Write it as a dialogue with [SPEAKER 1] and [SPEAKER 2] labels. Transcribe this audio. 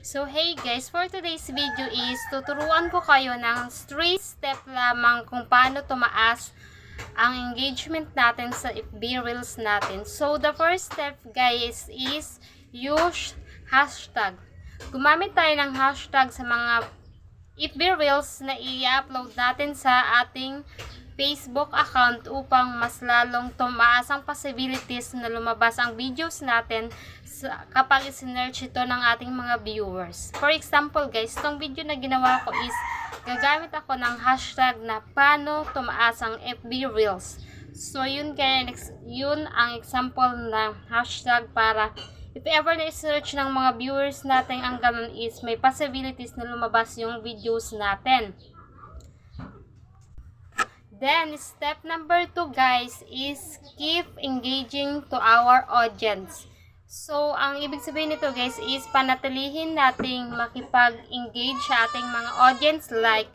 [SPEAKER 1] So hey guys, for today's video is tuturuan ko kayo ng 3 step lamang kung paano tumaas ang engagement natin sa FB Reels natin. So the first step guys is use hashtag. Gumamit tayo ng hashtag sa mga FB Reels na i-upload natin sa ating Facebook account upang mas lalong tumaas ang possibilities na lumabas ang videos natin kapag isinearch ito ng ating mga viewers. For example guys, itong video na ginawa ko is gagamit ako ng hashtag na paano tumaas ang FB Reels. So yun ang example ng hashtag para if ever na-search ng mga viewers natin ang ganun is may possibilities na lumabas yung videos natin. Then, step number 2 guys is keep engaging to our audience. So, ang ibig sabihin nito guys is panatilihin nating makipag-engage sa ating mga audience like